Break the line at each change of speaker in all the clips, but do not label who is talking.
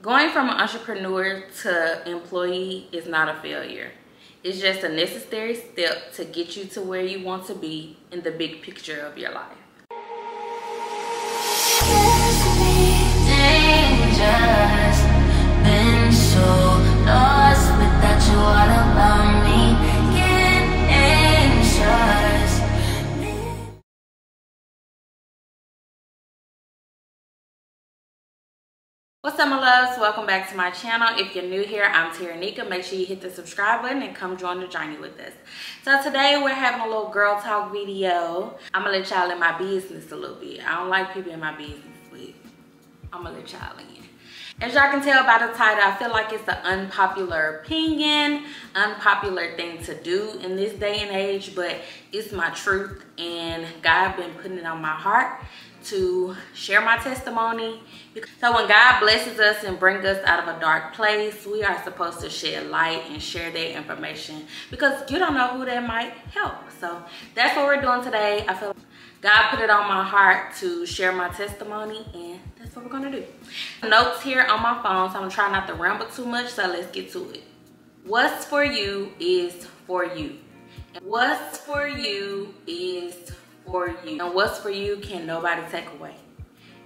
Going from an entrepreneur to employee is not a failure. It's just a necessary step to get you to where you want to be in the big picture of your life.
Dangerous, been so lost without you all about me. Get anxious.
What's up, my loves? Welcome back to my channel. If you're new here, I'm Taranika. Make sure you hit the subscribe button and come join the journey with us. So today we're having a little girl talk video. I'm gonna let y'all in my business a little bit. I don't like people in my business, but I'm gonna let y'all in. As y'all can tell by the title, I feel like it's an unpopular opinion, unpopular thing to do in this day and age, but it's my truth, and God been putting it on my heart to share my testimony. So when God blesses us and brings us out of a dark place, we are supposed to shed light and share that information, because you don't know who that might help. So that's what we're doing today. I feel like God put it on my heart to share my testimony, and that's what we're gonna do. Notes here on my phone, so I'm gonna try not to ramble too much, so let's get to it. What's for you is for you. What's for you is for you. And what's for you can nobody take away.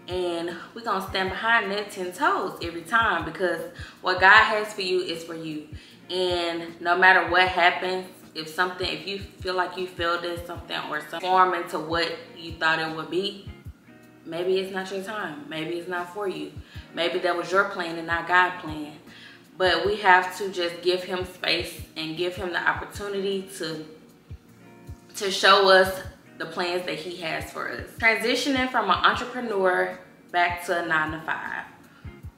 And we're gonna stand behind that 10 toes every time, because what God has for you is for you. And no matter what happens, if you feel like you failed at something or form into what you thought it would be, maybe it's not your time. Maybe it's not for you. Maybe that was your plan and not God's plan. But we have to just give him space and give him the opportunity to show us the plans that he has for us. Transitioning from an entrepreneur back to a 9-to-5.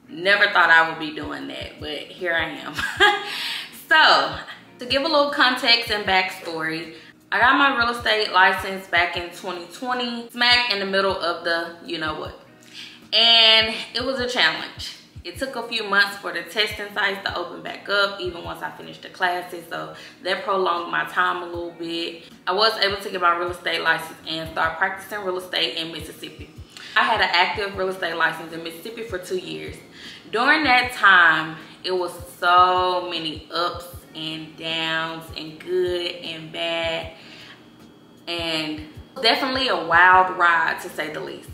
Never thought I would be doing that, but here I am. So, to give a little context and backstory, I got my real estate license back in 2020, smack in the middle of the you know what. And it was a challenge. It took a few months for the testing sites to open back up, even once I finished the classes, so that prolonged my time a little bit. I was able to get my real estate license and start practicing real estate in Mississippi. I had an active real estate license in Mississippi for 2 years. During that time, it was so many ups and downs and good and bad, and definitely a wild ride, to say the least.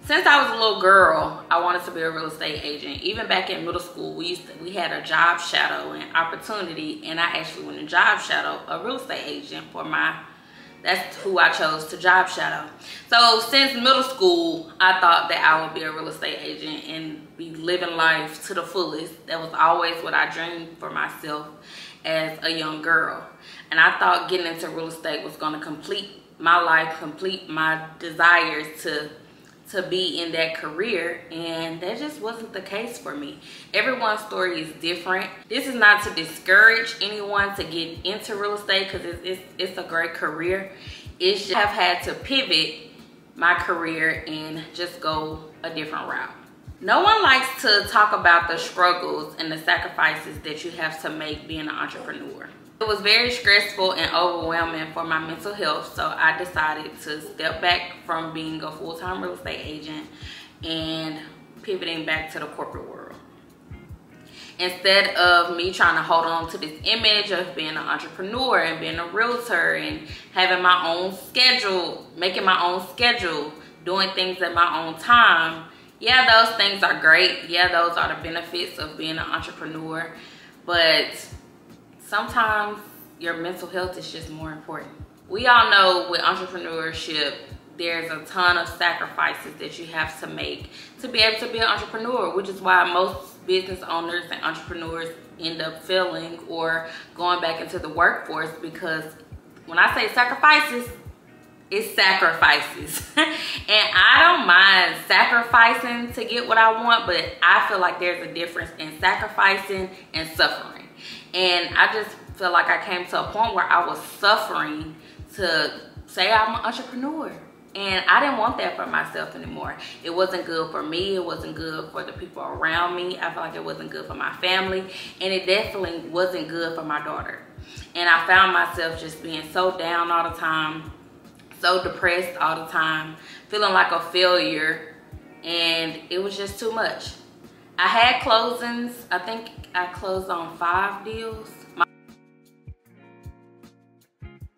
Since I was a little girl, I wanted to be a real estate agent. Even back in middle school, we had a job shadow and opportunity, and I actually went to job shadow a real estate agent that's who I chose to job shadow. So since middle school, I thought that I would be a real estate agent and be living life to the fullest. That was always what I dreamed for myself as a young girl. And I thought getting into real estate was gonna complete my life, complete my desires to be in that career, and that just wasn't the case for me. Everyone's story is different. This is not to discourage anyone to get into real estate, because it's a great career. It's just I've had to pivot my career and just go a different route. No one likes to talk about the struggles and the sacrifices that you have to make being an entrepreneur. It was very stressful and overwhelming for my mental health, so I decided to step back from being a full-time real estate agent and pivoting back to the corporate world. Instead of me trying to hold on to this image of being an entrepreneur and being a realtor and having my own schedule, making my own schedule, doing things at my own time, yeah, those things are great. Yeah, those are the benefits of being an entrepreneur, but sometimes your mental health is just more important. We all know with entrepreneurship, there's a ton of sacrifices that you have to make to be able to be an entrepreneur, which is why most business owners and entrepreneurs end up failing or going back into the workforce, because when I say sacrifices, it's sacrifices. And I don't mind sacrificing to get what I want, but I feel like there's a difference in sacrificing and suffering. And I just feel like I came to a point where I was suffering to say I'm an entrepreneur. And I didn't want that for myself anymore. It wasn't good for me. It wasn't good for the people around me. I feel like it wasn't good for my family. And it definitely wasn't good for my daughter. And I found myself just being so down all the time, so depressed all the time, feeling like a failure. And it was just too much. I had closings. I think I closed on 5 deals.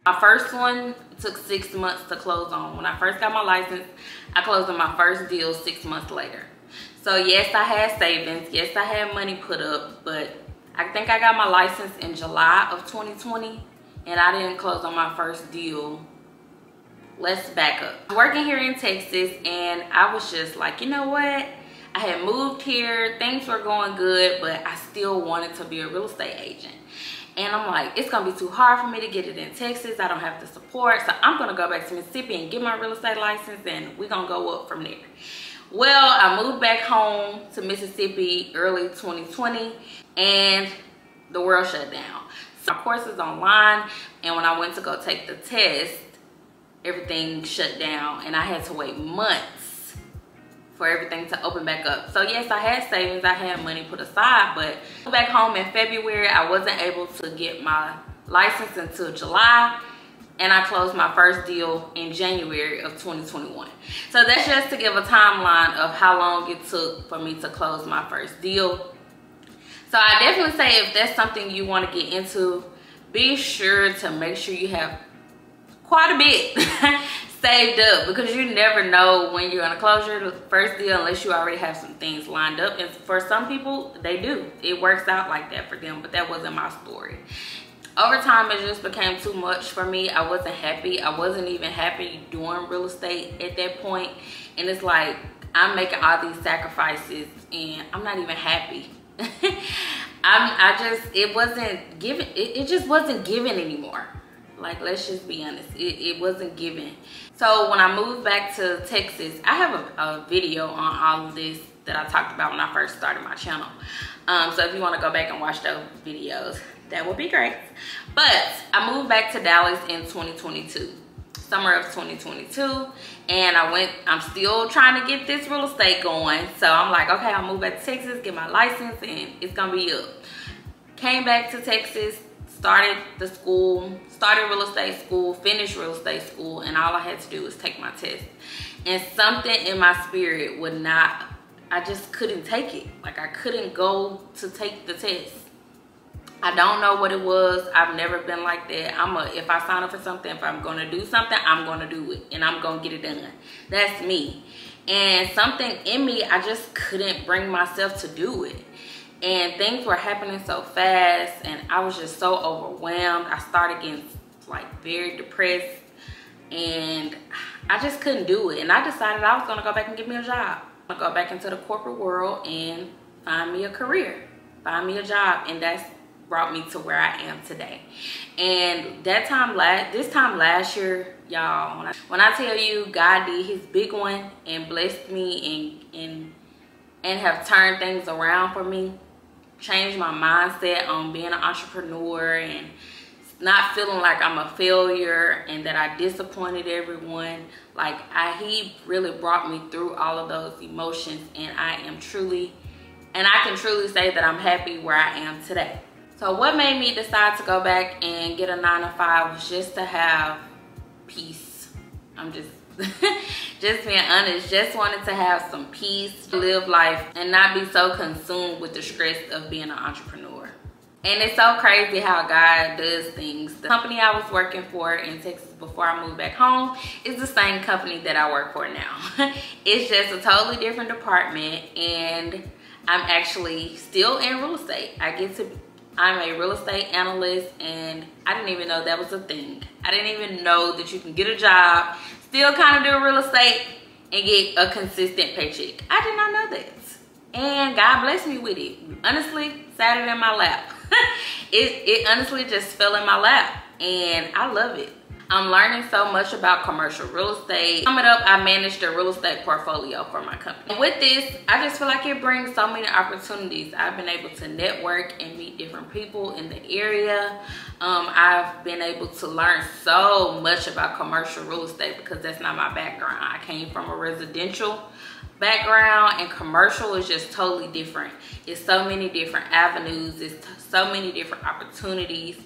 My first one took 6 months to close on. When I first got my license, I closed on my first deal 6 months later. So yes, I had savings. Yes, I had money put up, but I think I got my license in July of 2020 and I didn't close on my first deal. Let's back up. I'm working here in Texas and I was just like, you know what? I had moved here, things were going good, but I still wanted to be a real estate agent. And I'm like, it's gonna be too hard for me to get it in Texas. I don't have the support. So I'm gonna go back to Mississippi and get my real estate license and we're gonna go up from there. Well, I moved back home to Mississippi early 2020 and the world shut down. So my course is online and when I went to go take the test, everything shut down and I had to wait months for everything to open back up. So yes, I had savings, I had money put aside, but back home in February, I wasn't able to get my license until July, and I closed my first deal in January of 2021. So that's just to give a timeline of how long it took for me to close my first deal. So I definitely say if that's something you want to get into, be sure to make sure you have quite a bit saved up, because you never know when you're gonna close your first deal unless you already have some things lined up. And for some people, they do. It works out like that for them, but that wasn't my story. Over time, it just became too much for me. I wasn't happy. I wasn't even happy doing real estate at that point. And it's like, I'm making all these sacrifices and I'm not even happy. It wasn't given. It just wasn't given anymore. Like, let's just be honest, it wasn't given. So when I moved back to Texas, I have a video on all of this that I talked about when I first started my channel. So if you want to go back and watch those videos, that would be great. But I moved back to Dallas in 2022, summer of 2022. And I'm still trying to get this real estate going. So I'm like, okay, I'll move back to Texas, get my license, and it's gonna be up. Came back to Texas, started real estate school, finished real estate school, and all I had to do was take my test. And something in my spirit would not, I just couldn't take it. Like, I couldn't go to take the test. I don't know what it was. I've never been like that. If I sign up for something, if I'm gonna do something, I'm gonna do it and I'm gonna get it done. That's me. And something in me, I just couldn't bring myself to do it. And things were happening so fast and I was just so overwhelmed. I started getting like very depressed and I just couldn't do it. And I decided I was gonna go back and get me a job. I'm gonna go back into the corporate world and find me a career, find me a job. And that's brought me to where I am today. And this time last year, y'all, when I tell you God did his big one and blessed me and have turned things around for me, changed my mindset on being an entrepreneur and not feeling like I'm a failure and that I disappointed everyone. Like, he really brought me through all of those emotions, and I can truly say that I'm happy where I am today. So what made me decide to go back and get a 9-to-5 was just to have peace. I'm just being honest, just wanted to have some peace, live life, and not be so consumed with the stress of being an entrepreneur. And it's so crazy how God does things. The company I was working for in Texas before I moved back home is the same company that I work for now. It's just a totally different department, and I'm actually still in real estate. I'm a real estate analyst, and I didn't even know that was a thing. I didn't even know that you can get a job, still kind of do real estate, and get a consistent paycheck. I did not know that. And God blessed me with it. Honestly, sat it in my lap. It honestly just fell in my lap, and I love it. I'm learning so much about commercial real estate. Coming up, I managed a real estate portfolio for my company. And with this, I just feel like it brings so many opportunities. I've been able to network and meet different people in the area. I've been able to learn so much about commercial real estate because that's not my background. I came from a residential background, and commercial is just totally different. It's so many different avenues. It's so many different opportunities,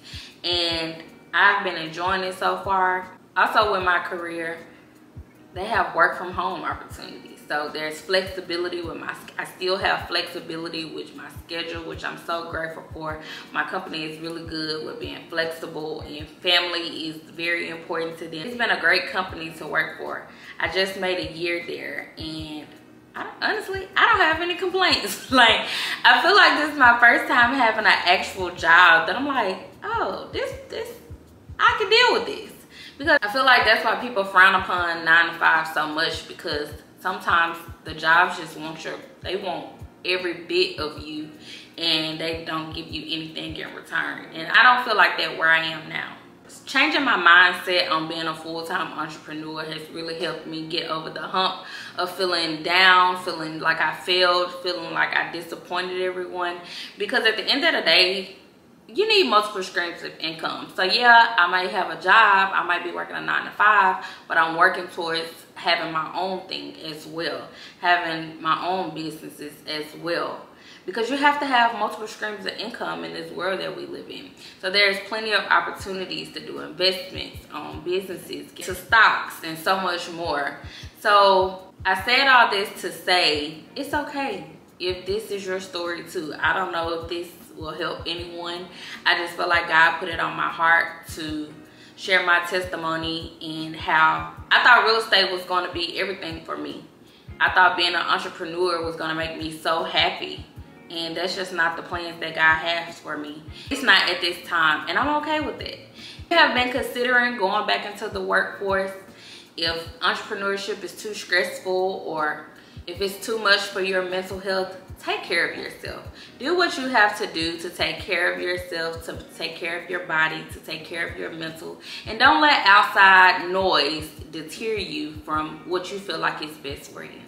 and I've been enjoying it so far. Also with my career, they have work from home opportunities. So there's flexibility with I still have flexibility with my schedule, which I'm so grateful for. My company is really good with being flexible, and family is very important to them. It's been a great company to work for. I just made a year there, and honestly, I don't have any complaints. Like, I feel like this is my first time having an actual job that I'm like, oh, this I can deal with this. Because I feel like that's why people frown upon 9 to 5 so much, because sometimes the jobs just they want every bit of you, and they don't give you anything in return. And I don't feel like that where I am now. Changing my mindset on being a full-time entrepreneur has really helped me get over the hump of feeling down, feeling like I failed, feeling like I disappointed everyone. Because at the end of the day, you need multiple streams of income. So yeah, I might have a job, I might be working a 9 to 5, but I'm working towards having my own thing as well, having my own businesses as well. Because you have to have multiple streams of income in this world that we live in. So there's plenty of opportunities to do investments on businesses, to stocks, and so much more. So I said all this to say, it's okay if this is your story too. I don't know if this will help anyone. I just feel like God put it on my heart to share my testimony and how I thought real estate was going to be everything for me. I thought being an entrepreneur was going to make me so happy. And that's just not the plans that God has for me. It's not at this time, and I'm okay with it. If you have been considering going back into the workforce, if entrepreneurship is too stressful or if it's too much for your mental health, take care of yourself. Do what you have to do to take care of yourself, to take care of your body, to take care of your mental. And don't let outside noise deter you from what you feel like is best for you.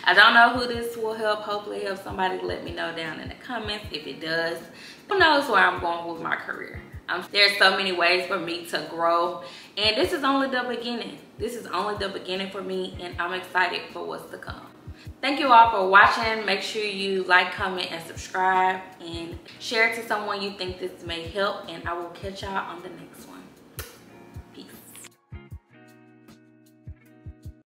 I don't know who this will help. Hopefully help somebody. Let me know down in the comments if it does. Who knows where I'm going with my career. There's so many ways for me to grow, and this is only the beginning. This is only the beginning for me, and I'm excited for what's to come. Thank you all for watching. Make sure you like, comment, and subscribe, and share it to someone you think this may help, and I will catch y'all on the next one.